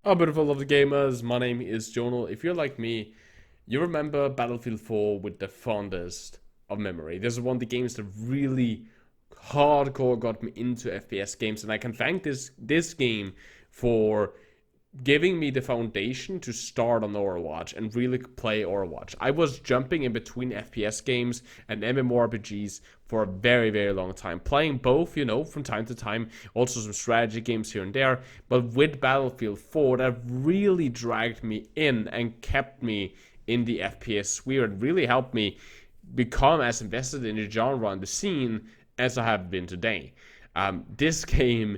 Oh, beautiful lovely gamers, my name is Jonal. If you're like me, you remember Battlefield 4 with the fondest of memory. This is one of the games that really hardcore got me into FPS games, and I can thank this game for giving me the foundation to start on Overwatch and really play Overwatch. I was jumping in between FPS games and MMORPGs for a very, very long time, playing both, from time to time, also some strategy games here and there. But with Battlefield 4, that really dragged me in and kept me in the FPS sphere. It really helped me become as invested in the genre and the scene as I have been today. This game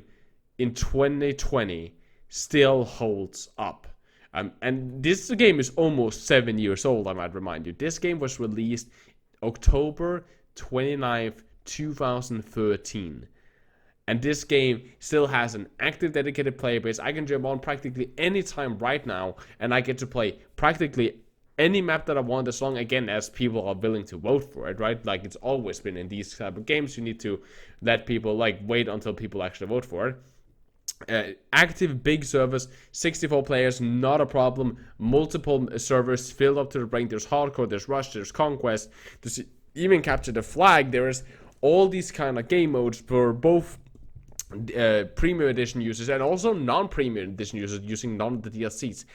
in 2020 still holds up. And this game is almost 7 years old, I might remind you. This game was released October 29th, 2013. And this game still has an active dedicated player base. I can jump on practically any time right now, and I get to play practically any map that I want, as long, again, as people are willing to vote for it, right? Like it's always been in these type of games. You need to let people, wait until people actually vote for it. Active big servers, 64 players, not a problem. Multiple servers filled up to the brink. There's hardcore, there's rush, there's conquest, there's even capture the flag. There's all these kind of game modes for both premium edition users and also non-premium edition users using none of the DLCs.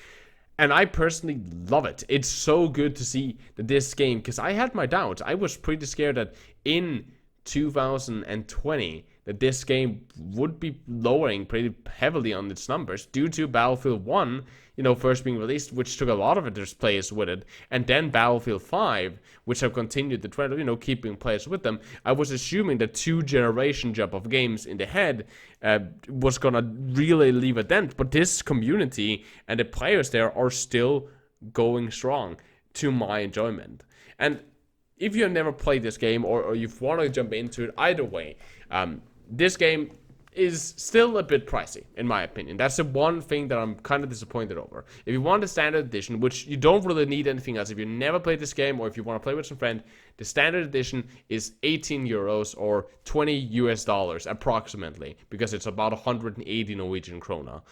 And I personally love it. It's so good to see that this game, because I had my doubts. I was pretty scared that in 2020 that this game would be lowering pretty heavily on its numbers due to Battlefield 1, first being released, which took a lot of its players with it, and then Battlefield 5, which have continued the trend of, keeping players with them. I was assuming that 2 generation jump of games in the head was gonna really leave a dent, but this community and the players there are still going strong to my enjoyment. And if you have never played this game or you want to jump into it, either way, this game is still a bit pricey, in my opinion. That's the one thing that I'm kind of disappointed over. If you want the standard edition, which you don't really need anything else, if you never played this game or if you want to play with some friend, the standard edition is 18 euros or 20 US dollars approximately, because it's about 180 Norwegian krona.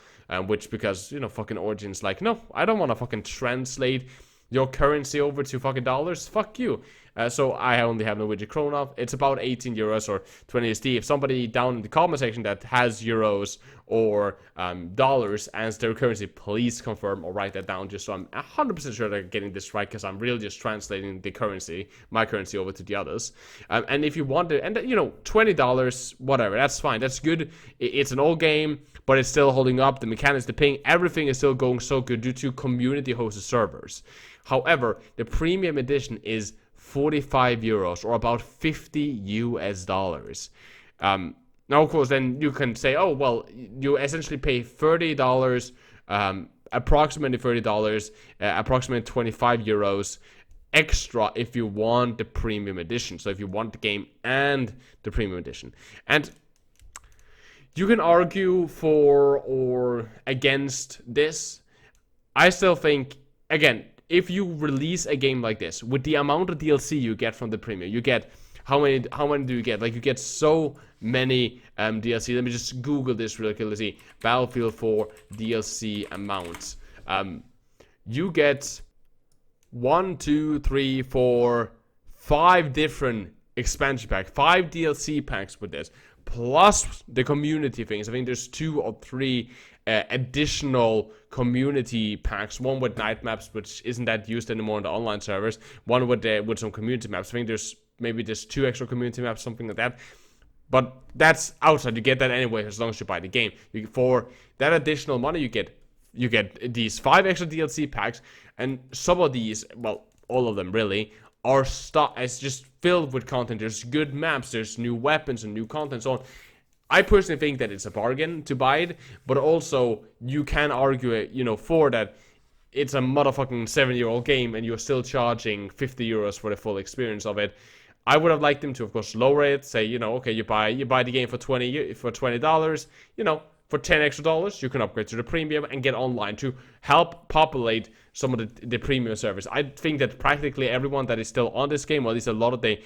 Which, because, fucking Origin's like, no, I don't want to fucking translate your currency over to fucking dollars. Fuck you. So I only have Norwegian krona. It's about 18 euros or 20 USD. If somebody down in the comment section that has euros or dollars as their currency, please confirm or write that down, just so I'm 100% sure that I'm getting this right, because I'm really just translating the currency, my currency, over to the others. And if you want to, and $20, whatever, that's fine. That's good. It's an old game, but it's still holding up. The mechanics, the ping, everything is still going so good due to community hosted servers. However, the premium edition is 45 euros or about 50 US dollars. Now, of course, then you can say, oh, well, you essentially pay $30, approximately $30, approximately 25 euros extra if you want the premium edition. So if you want the game and the premium edition. And you can argue for or against this. I still think, again, if you release a game like this with the amount of DLC you get from the premium, you get how many do you get? Like, you get so many DLC. Let me just Google this real quickly. See, Battlefield 4 DLC amounts. You get 1, 2, 3, 4, 5 different expansion packs, 5 DLC packs with this, plus the community things. I think there's 2 or 3 additional community packs. One with night maps, which isn't that used anymore on the online servers. One with some community maps. I think there's maybe just 2 extra community maps, something like that. But that's outside. You get that anyway as long as you buy the game. For that additional money, you get these 5 extra DLC packs, and some of these, well, all of them really, are it's just filled with content. There's good maps, there's new weapons and new content, so on. I personally think that it's a bargain to buy it, but also you can argue it, for that it's a motherfucking 7-year-old game and you're still charging 50 euros for the full experience of it. I would have liked them to, of course, lower it. Say, okay, you buy the game for $20. For $10 extra, you can upgrade to the premium and get online to help populate some of the premium servers. I think that practically everyone that is still on this game, or at least a lot of the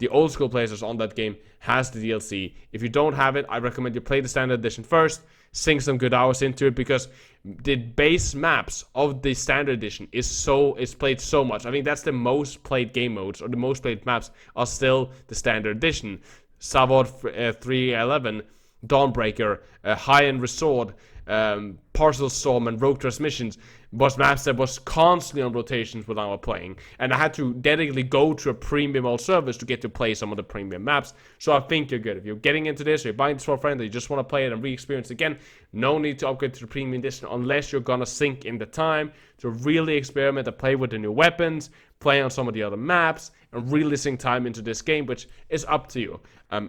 the old school players on that game has the DLC. If you don't have it, I recommend you play the standard edition first, sink some good hours into it, because the base maps of the standard edition is played so much. I think that's the most played game modes, or the most played maps are still the standard edition. Savard 311, Dawnbreaker, High-End Resort, Parcel Storm, and Rogue Transmissions was maps that was constantly on rotations when I was playing, and I had to dedicatedly go to a premium old service to get to play some of the premium maps. So I think you're good. If you're getting into this, or you're buying this for a friend, or you just want to play it and re-experience it again, no need to upgrade to the premium edition unless you're gonna sink in the time to really experiment and play with the new weapons, play on some of the other maps, and really sink time into this game, which is up to you.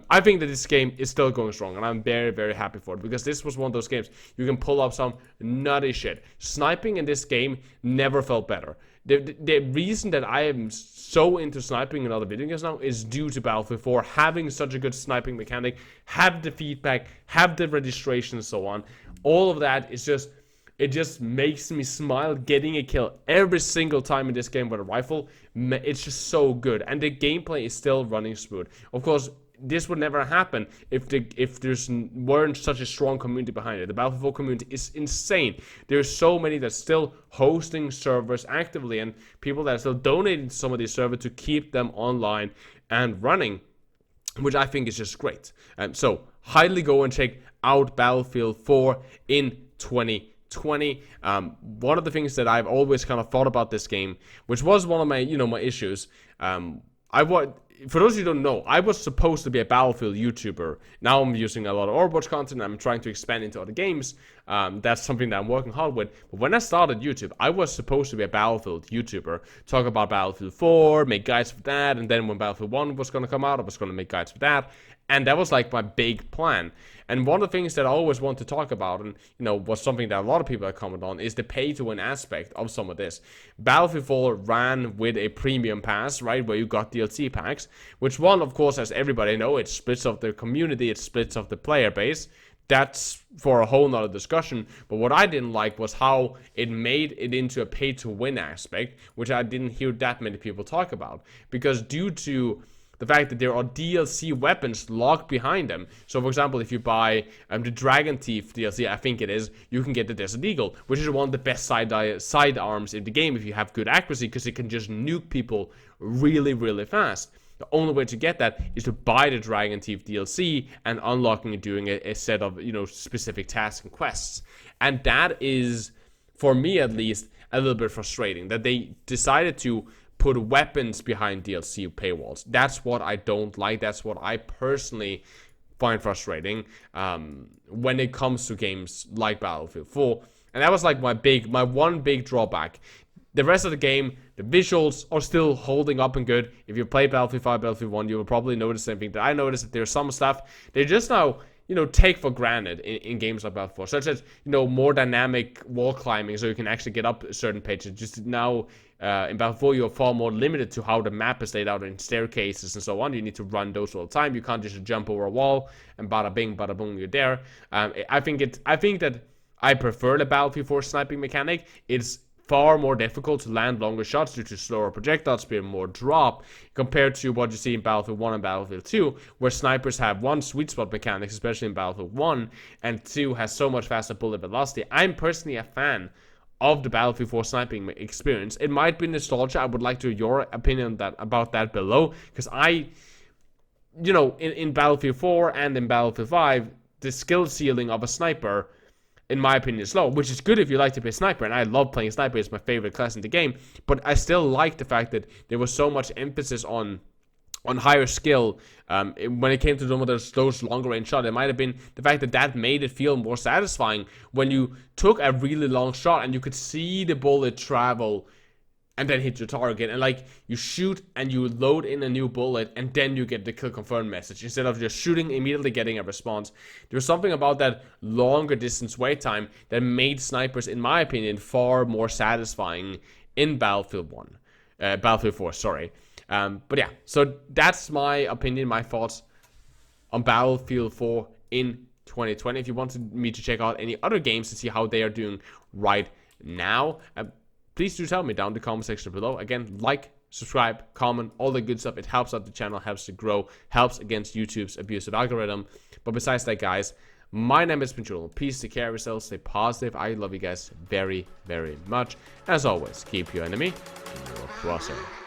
I think that this game is still going strong, and I'm very, very happy for it, because this was one of those games you can pull up some nutty shit. Sniping in this game never felt better. The reason that I am so into sniping in other video games now is due to Battlefield 4 having such a good sniping mechanic, have the feedback, have the registration, and so on. All of that is just... it just makes me smile getting a kill every single time in this game with a rifle. It's just so good, and the gameplay is still running smooth. Of course, this would never happen if there's weren't such a strong community behind it. The Battlefield 4 community is insane. There's so many that's still hosting servers actively, and people that are still donating to some of these servers to keep them online and running, which I think is just great. So highly go and check out Battlefield 4 in 2020. One of the things that I've always kind of thought about this game, which was one of my my issues, for those of you who don't know, I was supposed to be a Battlefield YouTuber. Now I'm using a lot of Overwatch content. I'm trying to expand into other games. That's something that I'm working hard with. But when I started YouTube, I was supposed to be a Battlefield YouTuber. Talk about Battlefield 4, make guides for that. And then when Battlefield 1 was going to come out, I was going to make guides for that. And that was like my big plan. And one of the things that I always want to talk about, and was something that a lot of people have commented on, is the pay-to-win aspect of some of this. Battlefield 4 ran with a premium pass, right, where you got DLC packs, which one, of course, as everybody know, it splits off the community, it splits off the player base. That's for a whole nother discussion. But what I didn't like was how it made it into a pay-to-win aspect, which I didn't hear that many people talk about, because due to the fact that there are DLC weapons locked behind them. So, for example, if you buy the Dragon Thief DLC, I think it is, you can get the Desert Eagle, which is one of the best sidearms in the game if you have good accuracy, because it can just nuke people really, really fast. The only way to get that is to buy the Dragon Thief DLC and unlocking and doing a set of specific tasks and quests. And that is, for me at least, a little bit frustrating that they decided to put weapons behind DLC paywalls. That's what I don't like. That's what I personally find frustrating when it comes to games like Battlefield 4. And that was like my one big drawback. The rest of the game, the visuals are still holding up and good. If you play Battlefield 5, Battlefield 1, you will probably notice the same thing that I noticed, that there's some stuff they just now take for granted in games like Battlefield 4, such as, more dynamic wall climbing, so you can actually get up certain pages. Just now, in Battlefield 4, you're far more limited to how the map is laid out in staircases and so on. You need to run those all the time. You can't just jump over a wall and bada bing, bada boom, you're there. I think that I prefer the Battlefield 4 sniping mechanic. It's far more difficult to land longer shots due to slower projectile speed and more drop compared to what you see in Battlefield 1 and Battlefield 2, where snipers have one sweet spot mechanics, especially in Battlefield 1, and 2 has so much faster bullet velocity. I'm personally a fan of the Battlefield 4 sniping experience. It might be nostalgia. I would like to hear your opinion about that below, because in Battlefield 4 and in Battlefield 5, the skill ceiling of a sniper, in my opinion, is low, which is good if you like to play sniper, and I love playing sniper. It's my favorite class in the game, but I still like the fact that there was so much emphasis on higher skill when it came to some of those longer range shots. It might have been the fact that made it feel more satisfying when you took a really long shot and you could see the bullet travel and then hit your target, and like you shoot and you load in a new bullet and then you get the kill confirmed message instead of just shooting immediately getting a response. There's something about that longer distance wait time that made snipers, in my opinion, far more satisfying in Battlefield 4, sorry. But yeah, so that's my opinion, my thoughts on Battlefield 4 in 2020. If you wanted me to check out any other games to see how they are doing right now, please do tell me down in the comment section below. Again, like, subscribe, comment, all the good stuff. It helps out the channel, helps to grow, helps against YouTube's abusive algorithm. But besides that, guys, my name has been Jonal. Peace, take care of yourselves, stay positive. I love you guys very, very much. As always, keep your enemy in your crosshair.